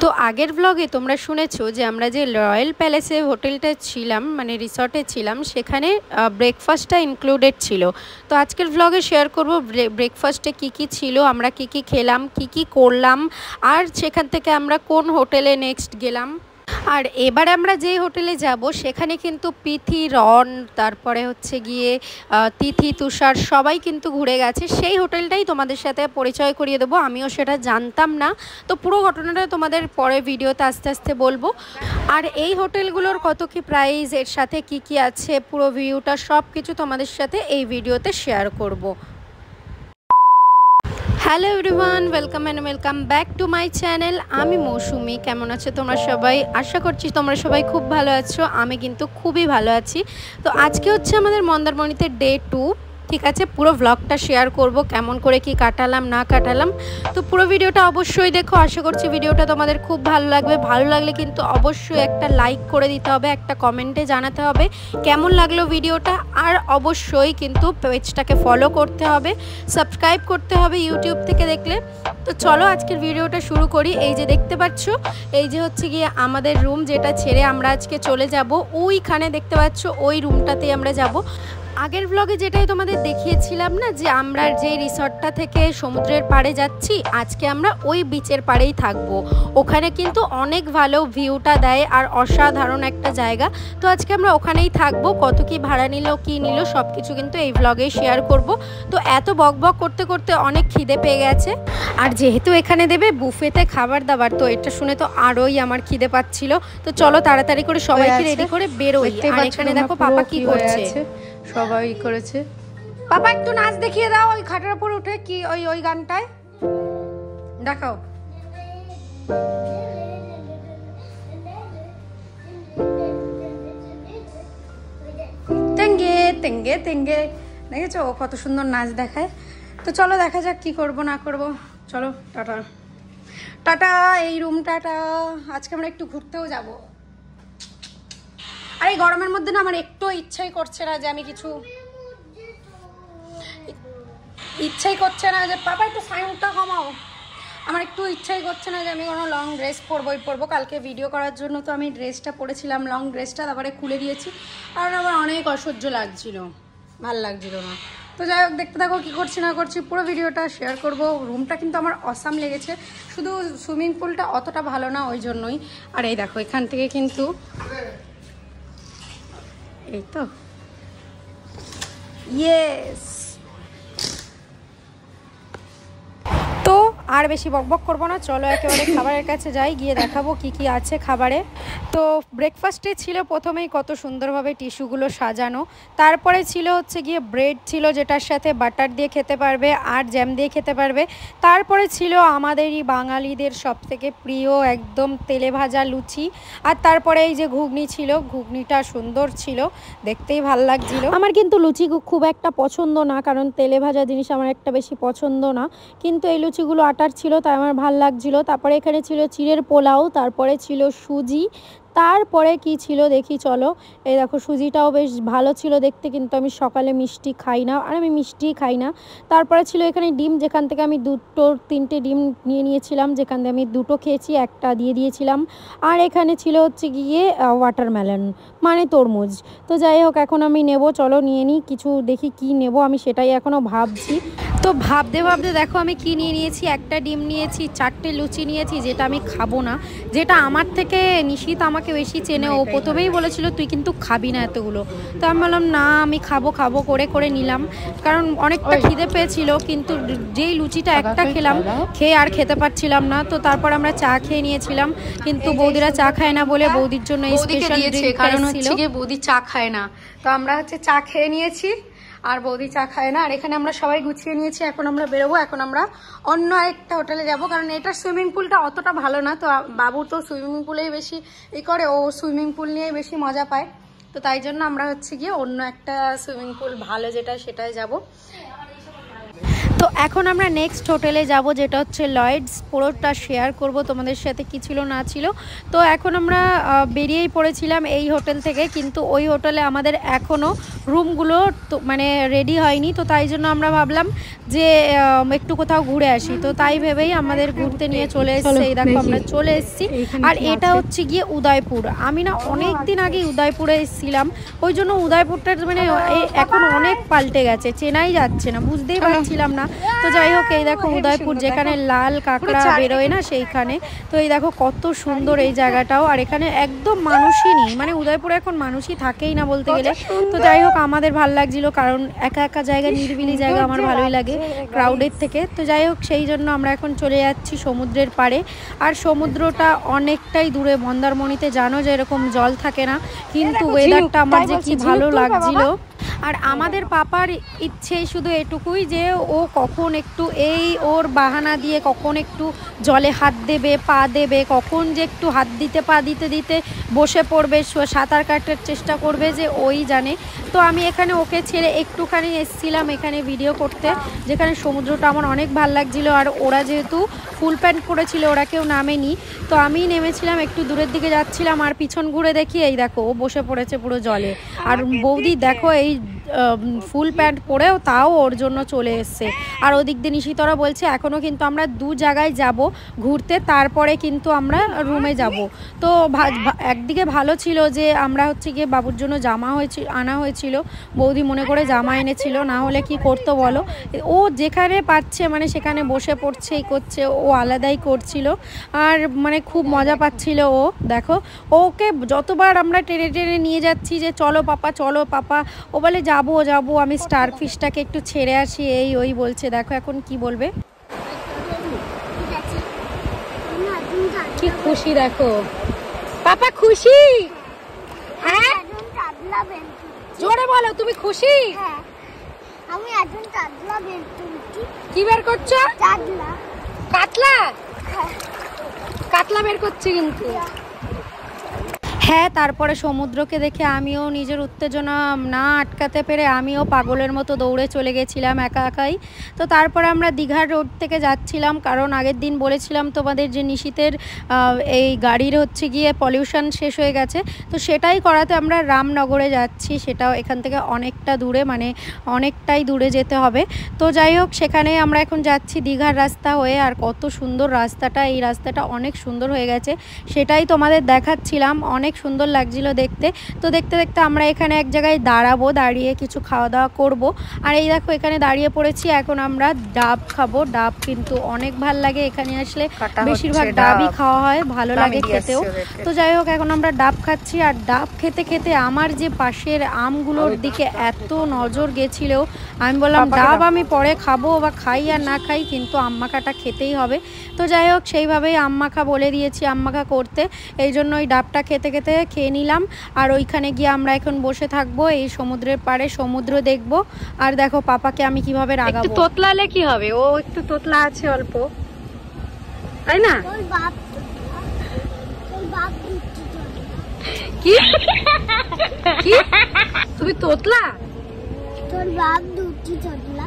তো আগের ব্লগে তোমরা শুনেছো যে আমরা যে রয়্যাল প্যালেসে হোটেলটা ছিলাম মানে রিসর্টে ছিলাম সেখানে ব্রেকফাস্টটা ইনক্লুডেড ছিল। তো আজকের ব্লগে শেয়ার করব ব্রেকফাস্টে কি ছিল, আমরা কি খেলাম, কি করলাম, আর সেখান থেকে আমরা কোন হোটেলে নেক্সট গেলাম। আর এবার আমরা যে হোটেলে যাব সেখানে কিন্তু পিথি, রন, তারপরে হচ্ছে গিয়ে তিথি, তুষার সবাই কিন্তু ঘুরে গেছে। সেই হোটেলটাই তোমাদের সাথে পরিচয় করিয়ে দেবো, আমিও সেটা জানতাম না। তো পুরো ঘটনাটা তোমাদের পরে ভিডিওতে আস্তে আস্তে বলবো। আর এই হোটেলগুলোর কত কি প্রাইস, এর সাথে কি আছে, পুরো ভিউটা সব কিছু তোমাদের সাথে এই ভিডিওতে শেয়ার করব। Hello everyone, welcome back to my channel. আমি মৌসুমি। কেমন আছো তোমরা সবাই? আশা করছি তোমরা সবাই খুব ভালো আছো। আমি কিন্তু খুবই ভালো আছি। তো আজকে হচ্ছে আমাদের মন্দারমণিতে ডে 2, ঠিক আছে। পুরো ব্লগটা শেয়ার করব, কেমন করে কি কাটালাম না কাটালাম। তো পুরো ভিডিওটা অবশ্যই দেখো, আশা করছি ভিডিওটা তোমাদের খুব ভালো লাগবে। ভালো লাগলে কিন্তু অবশ্যই একটা লাইক করে দিতে হবে, একটা কমেন্টে জানাতে হবে কেমন লাগলো ভিডিওটা। আর অবশ্যই কিন্তু পেজটাকে ফলো করতে হবে, সাবস্ক্রাইব করতে হবে ইউটিউব থেকে দেখলে। তো চলো আজকের ভিডিওটা শুরু করি। এই যে দেখতে পাচ্ছ, এই যে হচ্ছে গিয়ে আমাদের রুম, যেটা ছেড়ে আমরা আজকে চলে যাব ওইখানে, দেখতে পাচ্ছ ওই রুমটাতেই আমরা যাব। আগের ব্লগে যেটাই তোমাদের দেখিয়েছিলাম না যে আমরা যে রিসর্টটা থেকে সমুদ্রের পাড়ে যাচ্ছি, আজকে আমরা ওই বিচের পাড়েই থাকবো। ওখানে কিন্তু অনেক ভালো ভিউটা দেয় আর অসাধারণ একটা জায়গা। তো আজকে আমরা ওখানেই থাকবো। কত কি ভাড়া নিল, কি নিল, সব কিছু কিন্তু এই ব্লগেই শেয়ার করব। তো এত বক করতে করতে অনেক খিদে পেয়ে গেছে। আর যেহেতু এখানে দেবে বুফেতে খাবার দাবার, তো এটা শুনে তো আরোই আমার খিদে পাচ্ছিল। তো চলো তাড়াতাড়ি করে সবাইকে রেডি করে বেরোই। আর এখানে দেখো পাপা কি করছে, সবাই করেছে। পাপা একটু নাচ দেখিয়ে দাও ওই খাটের উপর উঠে, কি ওই গানটায় দেখাও। তেঙ্গে তেঙ্গে তেঙ্গে, দেখেছো ও কত সুন্দর নাচ দেখায়। তো চলো দেখা যাক কি করব না করব। চলো টাটা টাটা, এই রুম টাটা। আজকে আমরা একটু ঘুরতেও যাব। আর এই গরমের মধ্যে না আমার একটু ইচ্ছাই করছে না যে আমি কিছু, ইচ্ছাই করছে না যে পাপা একটু সাউন্ডটা কমাও। আমার একটু ইচ্ছাই করছে না যে আমি কোনো লং ড্রেস পরবো। কালকে ভিডিও করার জন্য তো আমি ড্রেসটা পরেছিলাম, লং ড্রেসটা, তারপরে খুলে দিয়েছি। কারণ আমার অনেক অসহ্য লাগছিল, ভাল লাগছিল না। তো যাই হোক, দেখতে থাকো কী করছি না করছি, পুরো ভিডিওটা শেয়ার করব। রুমটা কিন্তু আমার অসাম লেগেছে, শুধু সুইমিং পুলটা অতটা ভালো না, ওই জন্যই। আর এই দেখো এখান থেকে কিন্তু, এই তো ইয়েস। তো আর বেশি বকবক করবো না, চলো একেবারে খাবারের কাছে যাই, গিয়ে দেখাবো কি আছে খাবারে। তো ব্রেকফাস্টে ছিল প্রথমেই কত সুন্দরভাবে টিস্যুগুলো সাজানো, তারপরে ছিল হচ্ছে গিয়ে ব্রেড ছিল, যেটার সাথে বাটার দিয়ে খেতে পারবে আর জ্যাম দিয়ে খেতে পারবে। তারপরে ছিল আমাদেরই বাঙালিদের সবথেকে প্রিয় একদম তেলে ভাজা লুচি। আর তারপরে এই যে ঘুগনি ছিল, ঘুগনিটা সুন্দর ছিল, দেখতেই ভাল লাগছিল। আমার কিন্তু লুচি খুব একটা পছন্দ না, কারণ তেলে ভাজা জিনিস আমার একটা বেশি পছন্দ না, কিন্তু এই লুচিগুলো আটার ছিল তাই আমার ভাল লাগছিল। তারপরে এখানে ছিল চিড়ের পোলাও, তারপরে ছিল সুজি, তারপরে কি ছিল দেখি চলো। এই দেখো সুজিটাও বেশ ভালো ছিল দেখতে, কিন্তু আমি সকালে মিষ্টি খাই না, আর আমি মিষ্টিই খাই না। তারপরে ছিল এখানে ডিম, যেখান থেকে আমি 3টে ডিম নিয়েছিলাম, যেখান থেকে আমি 2টো খেয়েছি, একটা দিয়ে দিয়েছিলাম। আর এখানে ছিল হচ্ছে গিয়ে ওয়াটারমেলন মানে তরমুজ। তো যাই হোক এখন আমি নেব, চলো নিয়ে নিই কিছু, দেখি কি নেব আমি সেটাই এখনও ভাবছি। তো ভাবতে দেখো আমি কি নিয়েছি, একটা ডিম নিয়েছি, 4টে লুচি নিয়েছি, যেটা আমি খাবো না, যেটা আমার থেকে নিশিত আমাকে বেশি চেনে। ও প্রথমেই বলেছিল তুই কিন্তু খাবি না এতগুলো। তো আমি বললাম না আমি খাবো করে নিলাম, কারণ অনেকটা খিদে পেয়েছিল। কিন্তু যেই লুচিটা একটা খেলাম, খেয়ে আর খেতে পারছিলাম না। তো তারপর আমরা চা খেয়ে নিয়েছিলাম, কিন্তু বৌদিরা চা খায় না বলে বৌদির জন্য স্পেশাল ড্রিঙ্ক, কারণ হচ্ছে গিয়ে বৌদি চা খায় না। তো আমরা হচ্ছে চা খেয়ে নিয়েছি, আর বৌদি চা খায় না। আর এখানে আমরা সবাই গুছিয়ে নিয়েছি, এখন আমরা বেরোবো। এখন আমরা অন্য একটা হোটেলে যাব, কারণ এটার সুইমিং পুলটা অতটা ভালো না। তো বাবু তো সুইমিং পুলেই বেশি করে, ও সুইমিং পুল নিয়ে বেশি মজা পায়। তো তাই জন্য আমরা হচ্ছে গিয়ে অন্য একটা সুইমিং পুল ভালো যেটা, সেটাই যাব। তো তো এখন আমরা নেক্সট হোটেলে যাব, যেটা হচ্ছে লয়েডস। পুরোটা শেয়ার করব তোমাদের সাথে কি ছিল না ছিল। তো এখন আমরা বেরিয়েই পড়েছিলাম এই হোটেল থেকে, কিন্তু ওই হোটেলে আমাদের এখনও রুমগুলো তো মানে রেডি হয়নি। তো তাই জন্য আমরা ভাবলাম যে একটু কোথাও ঘুরে আসি। তো তাই ভেবেই আমাদের ঘুরতে নিয়ে চলে এসেছে। এই দেখো আমরা চলে এসেছি। আর এটা হচ্ছে গিয়ে উদয়পুর। আমি না অনেক দিন আগে উদয়পুরে এসেছিলাম, ওই জন্য উদয়পুরটা মানে এখন অনেক পাল্টে গেছে, চেনাই যাচ্ছে না, বুঝতেই পারছিলাম না। তো যাই হোক, এই দেখো উদয়পুর, যেখানে লাল কাঁকড়া বেরোয় না সেইখানে। তো এই দেখো কত সুন্দর এই জায়গাটাও। আর এখানে একদম মানুষই নেই, মানে উদয়পুরে এখন মানুষই থাকেই না বলতে গেলে। তো যাই হোক, আমাদের ভালো লাগছিল, কারণ একা একা জায়গা, নিরিবিলি জায়গা আমার ভালোই লাগে ক্রাউডের থেকে। তো যাই হোক, সেই জন্য আমরা এখন চলে যাচ্ছি সমুদ্রের পাড়ে। আর সমুদ্রটা অনেকটাই দূরে, মন্দারমণিতে জানো যে এরকম জল থাকে না, কিন্তু ওয়েদারটা আমার যে কি ভালো লাগছিল। আর আমাদের পাপার ইচ্ছে শুধু এটুকুই যে ও কখন একটু এই ওর বাহানা দিয়ে কখন একটু জলে হাত দেবে, পা দেবে, কখন যে একটু হাত দিতে পা দিতে দিতে বসে পড়বে, সাঁতার কাটার চেষ্টা করবে, যে ওই জানে। তো আমি এখানে ওকে ছেড়ে একটুখানি এসেছিলাম এখানে ভিডিও করতে, যেখানে সমুদ্রটা আমার অনেক ভালো লাগছিলো। আর ওরা যেহেতু ফুল প্যান্ট পরেছিল, ওরা কেউ নামেনি, তো আমি নেমেছিলাম, একটু দূরের দিকে যাচ্ছিলাম। আর পিছন ঘুরে দেখি এই দেখো ও বসে পড়েছে পুরো জলে। আর বৌদি দেখো এই ফুল প্যান্ট পরেও তাও ওর জন্য চলে এসছে। আর ওদিক দিয়ে নিশিতরা বলছে এখনও কিন্তু আমরা 2 জায়গায় যাব ঘুরতে, তারপরে কিন্তু আমরা রুমে যাব। তো একদিকে ভালো ছিল যে আমরা হচ্ছে গিয়ে বাবুর জন্য জামা আনা হয়েছিল, বৌদি মনে করে জামা এনেছিল, না হলে কি করতো বলো। ও যেখানে পাচ্ছে মানে সেখানে বসে পড়ছে, এই করছে, ও আলাদাই করছিল। আর মানে খুব মজা পাচ্ছিল ও। দেখো ওকে যতবার আমরা টেনে টেনে নিয়ে যাচ্ছি যে চলো পাপা চলো পাপা, ও বলে যাবো যাবো, আমি স্টার ফিশটাকে একটু ছেড়ে আসি, এই ওই বলছে। দেখো এখন কি বলবে, কি খুশি দেখো পাপা, খুশি? হ্যাঁ জোরে বলো, তুমি খুশি? আমি এখন কাতলা বের করছি। কি বের করছো? কাতলা। কাতলা? কাতলা বের করছে কিন্তু। হ্যাঁ, তারপরে সমুদ্রকে দেখে আমিও নিজের উত্তেজনা না আটকাতে পেরে আমিও পাগলের মতো দৌড়ে চলে গেছিলাম একা একাই। তো তারপরে আমরা দীঘার রোড থেকে যাচ্ছিলাম, কারণ আগের দিন বলেছিলাম তোমাদের যে নিশিতের এই গাড়ির হচ্ছে গিয়ে পলিউশন শেষ হয়ে গেছে, তো সেটাই করাতে আমরা রামনগরে যাচ্ছি। সেটাও এখান থেকে অনেকটা দূরে, মানে অনেকটাই দূরে যেতে হবে। তো যাই হোক, সেখানে আমরা এখন যাচ্ছি দীঘার রাস্তা হয়ে। আর কত সুন্দর রাস্তাটা, এই রাস্তাটা অনেক সুন্দর হয়ে গেছে, সেটাই তোমাদের দেখাচ্ছিলাম। অনেক সুন্দর লাগছিল দেখতে। তো দেখতে দেখতে আমরা এখানে এক জায়গায় দাঁড়াবো, দাঁড়িয়ে কিছু খাওয়া দাওয়া করব। আর এই দেখো এখানে দাঁড়িয়ে পড়েছি, এখন আমরা ডাব খাবো। ডাব কিন্তু অনেক ভাল লাগে, এখানে আসলে বেশিরভাগ ডাবই খাওয়া হয়, ভালো লাগে খেতেও। তো যাই হোক, এখন আমরা ডাব খাচ্ছি। আর ডাব খেতে খেতে আমার যে পাশের আমগুলোর দিকে এত নজর গেছিল, আমি বললাম ডাব আমি পরে খাবো, বা খাই আর না খাই, কিন্তু আম মাখাটা খেতেই হবে। তো যাই হোক, সেইভাবেই আম মাখা বলে দিয়েছি আম মাখা করতে, এই জন্য ওই ডাবটা খেতে খেতে খেয়ে নিলাম। আর ওইখানে গিয়ে আমরা এখন বসে থাকবো, এই সমুদ্রের পাড়ে সমুদ্র দেখবো। আর দেখো পাপাকে আমি কিভাবে রাগাবো। একটু তোতলালে কি হবে, ও একটু তোতলা আছে অল্প, তাই না? কি কি তুমি তোতলা? তোর বাপ দুটি তোতলা।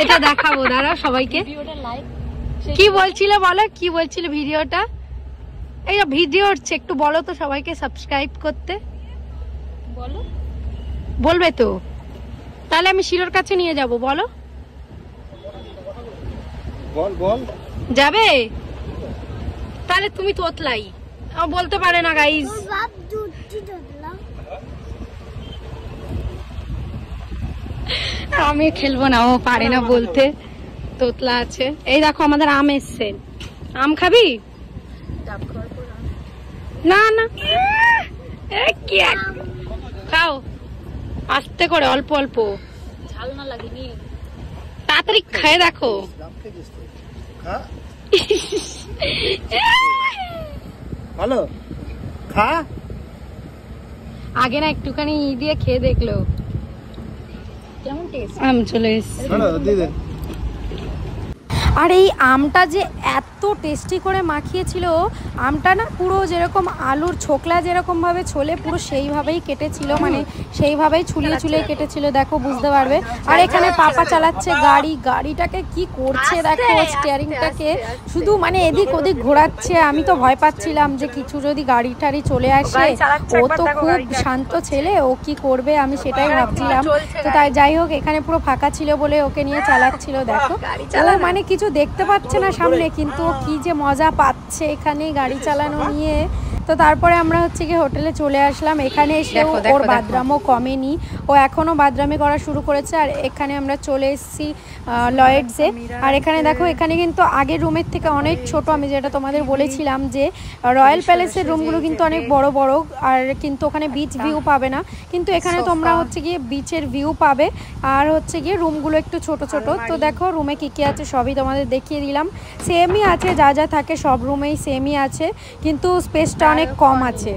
এটা দেখাবো, দাঁড়াও সবাইকে। কি বলছিল বলো, কি বলছিল ভিডিওটা? এই ভিডিও হচ্ছে, একটু বলো তো সবাইকে সাবস্ক্রাইব করতে। বলো, বলবে তো? তাহলে আমি শিরোর কাছে নিয়ে যাব, বলো। বল বল, যাবে? তাহলে তুমি তোতলাই বলতে পারে না গাইস। তোর বাপ দুটি তোতলা। আমি খেলবো না, ও পারে না বলতে, তোতলা আছে। এই দেখো আমাদের আম এসছে, আম খাবি? না না, কি খাও আস্তে করে, অল্প অল্প, ঝাল না লাগেনি, তাড়াতাড়ি খেয়ে দেখো। ভালো খা, আগে না একটুখানি দিয়ে খেয়ে দেখলো কেমন টেস্ট। আম চলে এসছে। আর এই আমটা যে এত টেস্টি করে মাখিয়েছিল, আমটা না পুরো যেরকম আলুর ছোকলা যেরকমভাবে ছোলে পুরো সেইভাবেই কেটেছিল, মানে সেইভাবেই ছুলিয়ে ছুলিয়ে কেটেছিল, দেখো বুঝতে পারবে। আর এখানে পাপা চালাচ্ছে গাড়িটাকে কি করছে দেখো, স্টিয়ারিংটাকে শুধু মানে এদিক ওদিক ঘোরাচ্ছে। আমি তো ভয় পাচ্ছিলাম যে কিছু যদি গাড়ি টাড়ি চলে আসে, ও তো খুব শান্ত ছেলে, ও কি করবে আমি সেটাই ভাবছিলাম। তো তাই যাই হোক, এখানে পুরো ফাঁকা ছিল বলে ওকে নিয়ে চালাচ্ছিল। দেখো ও মানে কিছু দেখতে পাচ্ছে না সামনে, কিন্তু ও কি যে মজা পাচ্ছে এখানে গাড়ি চালানো নিয়ে। তো তারপরে আমরা হচ্ছে গিয়ে হোটেলে চলে আসলাম। এখানে এসে ওর বাদরামও কমেনি, ও এখনও বাদরামি করা শুরু করেছে। আর এখানে আমরা চলে এসেছি লয়েডসে। আর এখানে দেখো, এখানে কিন্তু আগের রুমের থেকে অনেক ছোট। আমি যেটা তোমাদের বলেছিলাম যে রয়্যাল প্যালেসের রুমগুলো কিন্তু অনেক বড় বড়, আর কিন্তু ওখানে বিচ ভিউ পাবে না, কিন্তু এখানে তোমরা হচ্ছে গিয়ে বিচের ভিউ পাবে। আর হচ্ছে গিয়ে রুমগুলো একটু ছোট ছোট। তো দেখো রুমে কী কী আছে সবই তোমাদের দেখিয়ে দিলাম। সেমই আছে, যা যা থাকে সব রুমেই সেমই আছে, কিন্তু স্পেসটা অনেক কম আছে।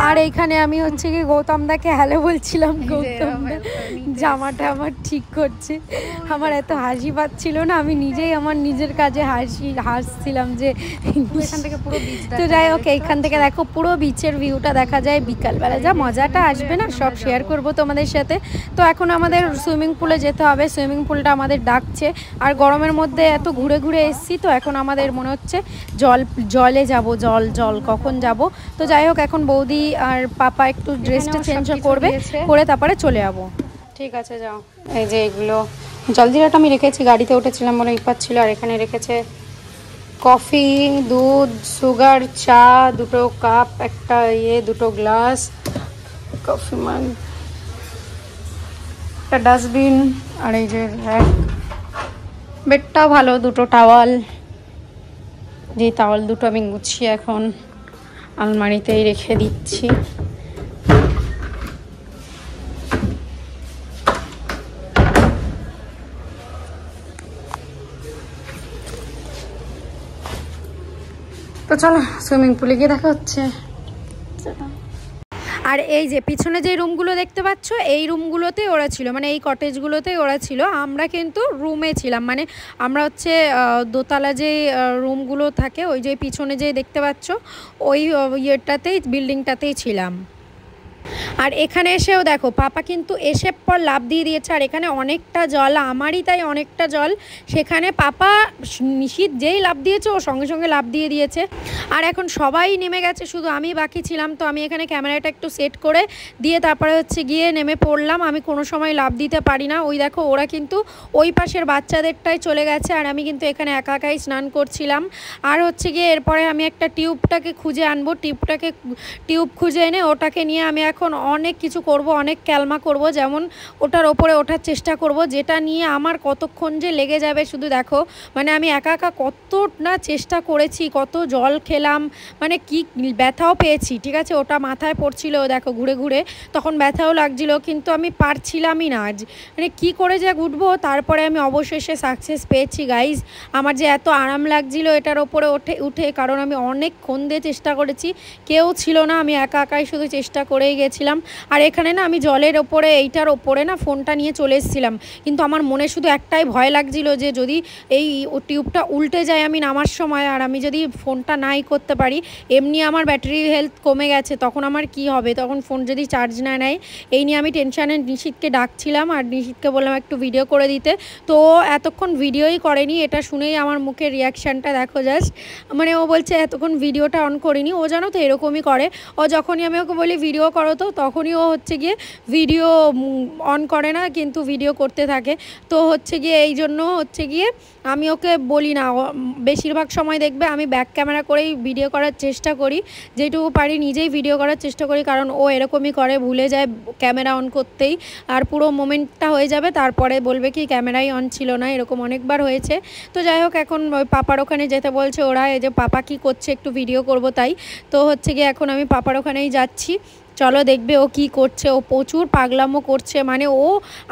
আর এইখানে আমি হচ্ছে কি গৌতম দাকে হ্যালো বলছিলাম, গৌতম দা জামাটা আমার ঠিক করছে। আমার এত হাসি পাচ্ছিল না, আমি নিজেই আমার নিজের কাজে হাসছিলাম যে এখান থেকে পুরো বিচ। তো যাই হোক, এইখান থেকে দেখো পুরো বিচের ভিউটা দেখা যায় বিকালবেলা, যা মজাটা আসবে না সব শেয়ার করব তোমাদের সাথে। তো এখন আমাদের সুইমিং পুলে যেতে হবে, সুইমিং পুলটা আমাদের ডাকছে। আর গরমের মধ্যে এত ঘুরে ঘুরে এসছি, তো এখন আমাদের মনে হচ্ছে জলে যাব, জল কখন যাব। তো যাই হোক, এখন বৌদি আর পাপা একটু ড্রেসটা চেঞ্জ করবে, করে তারপরে চলে যাবো। ঠিক আছে যাও। এই যে এগুলো জলজিরাটা আমি রেখেছি, গাড়িতে উঠেছিলাম বলে ইপাত ছিল। আর এখানে রেখেছে কফি, দুধ, সুগার, চা, দুটো কাপ, একটা দুটো গ্লাস, কফি মাগ, একটা ডাস্টবিন, আর এই যে র্যাক। বেডটাও ভালো, দুটো টাওয়াল, যে টাওয়াল দুটো আমি গুছিয়ে এখন আলমারিতেই রেখে দিচ্ছি। তো চলো সুইমিং পুলে গিয়ে দেখা হচ্ছে। আর এই যে পিছনে যে রুমগুলো দেখতে পাচ্ছ, এই রুমগুলোতেই ওরা ছিল, মানে এই কটেজগুলোতেই ওরা ছিল। আমরা কিন্তু রুমে ছিলাম, মানে আমরা হচ্ছে দোতলা যে রুমগুলো থাকে, ওই যে পিছনে যে দেখতে পাচ্ছ ওই ইয়েটাতেই, বিল্ডিংটাতেই ছিলাম। আর এখানে এসেও দেখো পাপা কিন্তু এসে পর লাফ দিয়ে দিয়েছে। আর এখানে অনেকটা জল, আমারই তাই অনেকটা জল। সেখানে পাপা নিশিত যেই লাফ দিয়েছে ও সঙ্গে সঙ্গে লাফ দিয়ে দিয়েছে। আর এখন সবাই নেমে গেছে, শুধু আমি বাকি ছিলাম। তো আমি এখানে ক্যামেরাটা একটু সেট করে দিয়ে তারপরে হচ্ছে গিয়ে নেমে পড়লাম। আমি কোনো সময় লাফ দিতে পারি না। ওই দেখো ওরা কিন্তু ওই পাশের বাচ্চাদেরটাই চলে গেছে, আর আমি কিন্তু এখানে একা একাই স্নান করছিলাম। আর হচ্ছে গিয়ে এরপরে আমি একটা টিউবটাকে খুঁজে আনবো, টিউব খুঁজে এনে ওটাকে নিয়ে আমি এখন অনেক কিছু করব, অনেক ক্যালমা করব। যেমন ওটার ওপরে ওঠার চেষ্টা করব, যেটা নিয়ে আমার কতক্ষণ যে লেগে যাবে শুধু দেখো। মানে আমি একা একা কত না চেষ্টা করেছি, কত জল খেলাম, মানে কি ব্যথাও পেয়েছি, ঠিক আছে। ওটা মাথায় পড়ছিল দেখো ঘুরে ঘুরে, তখন ব্যথাও লাগছিল, কিন্তু আমি পারছিলামই না। মানে কি করে যে উঠবো। তারপরে আমি অবশেষে সাকসেস পেয়েছি গাইজ। আমার যে এত আরাম লাগছিল এটার ওপরে উঠে, কারণ আমি অনেকক্ষণ দিয়ে চেষ্টা করেছি, কেউ ছিল না, আমি একা একাই শুধু চেষ্টা করেই গেছিলাম। আর এখানে না আমি জলের ওপরে, এইটার ওপরে না ফোনটা নিয়ে চলে এসেছিলাম, কিন্তু আমার মনে শুধু একটাই ভয় লাগছিল যে যদি এই টিউবটা উল্টে যায় আমি নামার সময়, আর আমি যদি ফোনটা নাই করতে পারি, এমনি আমার ব্যাটারি হেলথ কমে গেছে, তখন আমার কি হবে, তখন ফোন যদি চার্জ না নেয়। এই নিয়ে আমি টেনশানে নিশিতকে ডাকছিলাম, আর নিশিতকে বললাম একটু ভিডিও করে দিতে। তো এতক্ষণ ভিডিওই করেনি, এটা শুনেই আমার মুখের রিয়াকশানটা দেখো জাস্ট। মানে ও বলছে এতক্ষণ ভিডিওটা অন করিনি। ও জানো তো এরকমই করে, ও যখনই আমি ওকে বলি ভিডিও করো তো তখনই ও হচ্ছে গিয়ে ভিডিও অন করে না, কিন্তু ভিডিও করতে থাকে। তো হচ্ছে গিয়ে এই জন্য হচ্ছে গিয়ে আমি ওকে বলি না। বেশিরভাগ সময় দেখবে আমি ব্যাক ক্যামেরা করেই ভিডিও করার চেষ্টা করি, যেটুকু পারি নিজেই ভিডিও করার চেষ্টা করি, কারণ ও এরকমই করে, ভুলে যায় ক্যামেরা অন করতেই, আর পুরো মোমেন্টটা হয়ে যাবে, তারপরে বলবে কি ক্যামেরাই অন ছিল না, এরকম অনেকবার হয়েছে। তো যাই হোক, এখন ওই পাপার ওখানে যেতে বলছে ওরা, এই যে পাপা কি করছে একটু ভিডিও করব তাই। তো হচ্ছে গিয়ে এখন আমি পাপার ওখানেই যাচ্ছি, চলো দেখবে ও কি করছে। ও প্রচুর পাগলামো করছে, মানে ও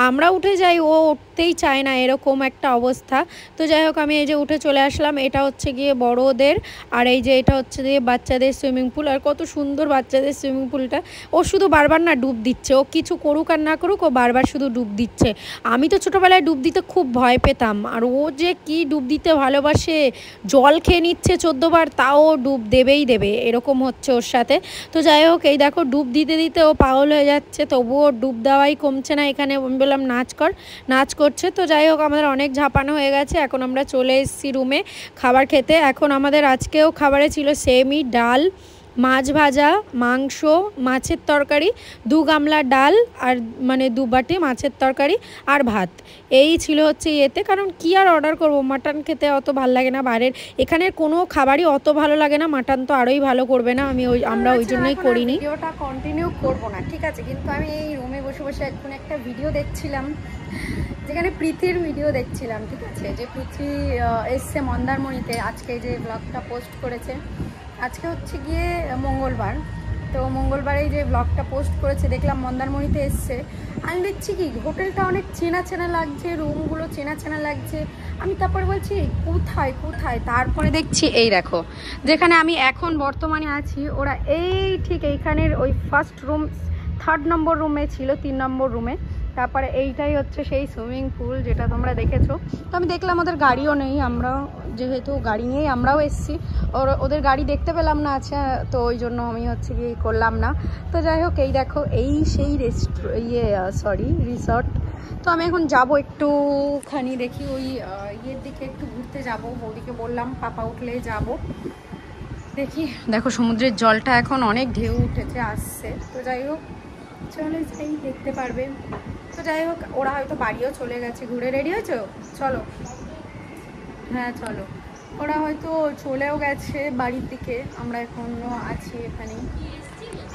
আমরা উঠে যাই ও উঠতেই চায় না, এরকম একটা অবস্থা। তো যাই হোক আমি এই যে উঠে চলে আসলাম। এটা হচ্ছে গিয়ে বড়দের, আর এই যে এটা হচ্ছে গিয়ে বাচ্চাদের সুইমিং পুল। আর কত সুন্দর বাচ্চাদের সুইমিং পুলটা। ও শুধু বারবার না ডুব দিচ্ছে, ও কিছু করুক আর না করুক, ও বারবার শুধু ডুব দিচ্ছে। আমি তো ছোটোবেলায় ডুব দিতে খুব ভয় পেতাম, আর ও যে কি ডুব দিতে ভালোবাসে, জল খেয়ে নিচ্ছে 14 বার, তাও ডুব দেবেই দেবে, এরকম হচ্ছে ওর সাথে। তো যাই হোক এই দেখো ডুব দিতে দিতে ও পাগল হয়ে যাচ্ছে, তবুও ডুব দেওয়াই কমছে না। এখানে আমি বললাম নাচ করছে। তো যাই হোক আমাদের অনেক ঝাঁপানো হয়ে গেছে, এখন আমরা চলে এসেছি রুমে খাবার খেতে। এখন আমাদের আজকেও খাবারে ছিল সেমই, ডাল, মাছ ভাজা, মাংস, মাছের তরকারি, 2 গামলা ডাল, আর মানে 2 বাটি মাছের তরকারি আর ভাত। এই ছিল হচ্ছে ইয়েতে, কারণ কি আর অর্ডার করবো, মাটন খেতে অত ভালো লাগে না বাইরের, এখানের কোনো খাবারই অত ভালো লাগে না, মাটন তো আরোই ভালো করবে না, আমরা ওই জন্যই করিনি। ভিডিওটা কন্টিনিউ করব না, ঠিক আছে, কিন্তু আমি এই রুমে বসে বসে এখন একটা ভিডিও দেখছিলাম, যেখানে প্রীতির ভিডিও দেখছিলাম, ঠিক আছে, যে প্রীতি এসছে মন্দারমণিতে, আজকে যে ব্লগটা পোস্ট করেছে। আজকে হচ্ছে গিয়ে মঙ্গলবার, তো মঙ্গলবারেই যে ব্লগটা পোস্ট করেছে দেখলাম মন্দারমণিতে এসছে। আমি দেখছি কি হোটেলটা অনেক চেনা চেনা লাগছে, রুমগুলো চেনা চেনা লাগছে। আমি তারপরে বলছি কোথায় কোথায়, তারপরে দেখছি এই দেখো যেখানে আমি এখন বর্তমানে আছি, ওরা এই ঠিক এইখানের ওই ফার্স্ট রুম 3rd নম্বর রুমে ছিল, 3 নম্বর রুমে। তারপরে এইটাই হচ্ছে সেই সুইমিং পুল যেটা তোমরা দেখেছো। তো আমি দেখলাম ওদের গাড়িও নেই, আমরা যেহেতু গাড়ি নিয়েই আমরাও এসেছি, ওদের গাড়ি দেখতে পেলাম না, আছে, তো ওই জন্য আমি হচ্ছে গিয়ে করলাম না। তো যাই হোক এই দেখো এই সেই রিসর্ট। তো আমি এখন যাব একটুখানি দেখি ওই ইয়ের দিকে একটু ঘুরতে যাব, বৌদিকে বললাম পাপা উঠলে যাব দেখি। দেখো সমুদ্রের জলটা এখন অনেক ঢেউ উঠেছে, আসছে। তো যাই হোক চলে যাই, দেখতে পারবে। তো যাই হোক ওরা হয়তো বাড়িও চলে গেছে ঘুরে। রেডি হয়েছো? চলো, হ্যাঁ চলো। ওরা হয়তো চলেও গেছে বাড়ির দিকে, আমরা এখনো আছি এখানে।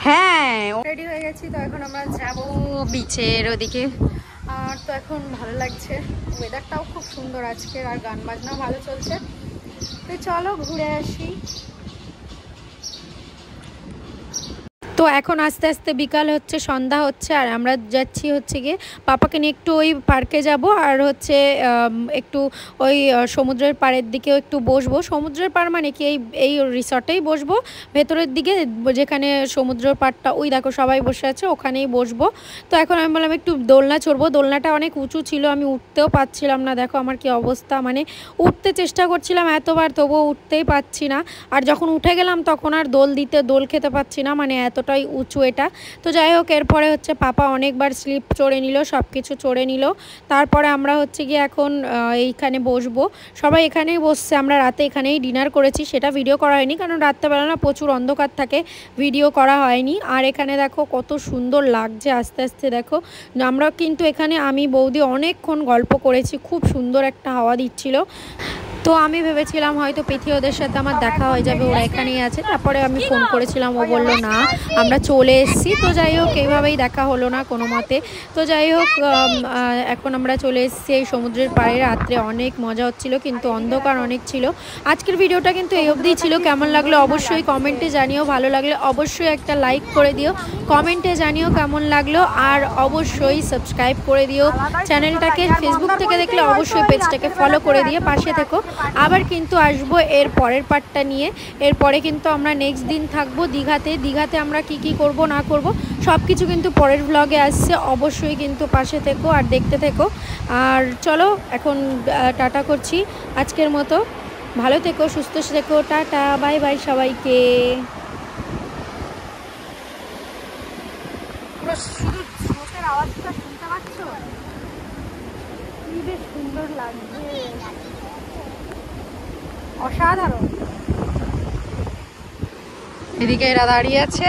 হ্যাঁ রেডি হয়ে গেছি, তো এখন আমরা যাব বিচের ওদিকে। আর তো এখন ভালো লাগছে, ওয়েদারটাও খুব সুন্দর আজকের, আর গান বাজনাও ভালো চলছে। তো চলো ঘুরে আসি। তো এখন আস্তে আস্তে বিকাল হচ্ছে, সন্ধ্যা হচ্ছে, আর আমরা যাচ্ছি হচ্ছে গিয়ে পাপাকে নিয়ে একটু ওই পার্কে যাব, আর হচ্ছে একটু ওই সমুদ্রের পাড়ের দিকেও একটু বসবো। সমুদ্রের পাড় মানে কি এই রিসর্টেই বসবো, ভেতরের দিকে যেখানে সমুদ্রের পাড়টা ওই দেখো সবাই বসে আছে, ওখানেই বসবো। তো এখন আমি বললাম একটু দোলনা চড়বো। দোলনাটা অনেক উঁচু ছিল, আমি উঠতেও পারছিলাম না, দেখো আমার কি অবস্থা, মানে উঠতে চেষ্টা করছিলাম এতবার, তবুও উঠতেই পারছি না। আর যখন উঠে গেলাম তখন আর দোল খেতে পারছি না, মানে এতটাই উঁচু এটা। তো যাই হোক এরপরে হচ্ছে পাপা অনেকবার স্লিপ চড়ে নিল, সব কিছু চড়ে নিল। তারপরে আমরা হচ্ছে গিয়ে এখন এইখানে বসবো, সবাই এখানেই বসছে। আমরা রাতে এখানেই ডিনার করেছি, সেটা ভিডিও করা হয়নি, কারণ রাত্রেবেলা না প্রচুর অন্ধকার থাকে, ভিডিও করা হয়নি। আর এখানে দেখো কত সুন্দর লাগছে, আস্তে আস্তে দেখো। আমরা কিন্তু এখানে আমি বৌদি অনেকক্ষণ গল্প করেছি, খুব সুন্দর একটা হাওয়া দিচ্ছিল। তো আমি ভেবেছিলাম হয়তো পৃথি ওদের সাথে আমার দেখা হয়ে যাবে, ওরা এখানেই আছে। তারপরে আমি ফোন করেছিলাম, ও বললো না আমরা চলে এসেছি। তো যাই হোক এইভাবেই দেখা হলো না কোনো মতে। তো যাই হোক এখন আমরা চলে এসেছি এই সমুদ্রের পাড়ে। রাত্রে অনেক মজা হচ্ছিল, কিন্তু অন্ধকার অনেক ছিল। আজকের ভিডিওটা কিন্তু এই অবধিই ছিল, কেমন লাগলো অবশ্যই কমেন্টে জানিও, ভালো লাগলে অবশ্যই একটা লাইক করে দিও, কমেন্টে জানিও কেমন লাগলো, আর অবশ্যই সাবস্ক্রাইব করে দিও চ্যানেলটাকে। ফেসবুক থেকে দেখলে অবশ্যই পেজটাকে ফলো করে দিয়ে পাশে থেকো। আবার কিন্তু আসবো এর পরের পার্টটা নিয়ে। এরপরে কিন্তু আমরা নেক্সট দিন থাকবো দীঘাতে আমরা কি করব না করব সব কিছু কিন্তু পরের ব্লগে আসছে, অবশ্যই কিন্তু পাশে থেকো আর দেখতে থেকো। আর চলো এখন টাটা করছি আজকের মতো, ভালো থেকো, সুস্থ থেকো, টাটা, বাই বাই সবাইকে। পুরো শুধু স্রোতের আওয়াজটা শুনতে পাচ্ছ, কি বেশ সুন্দর লাগছে, অসাধারণ। এদিকে এরা দাঁড়িয়ে আছে।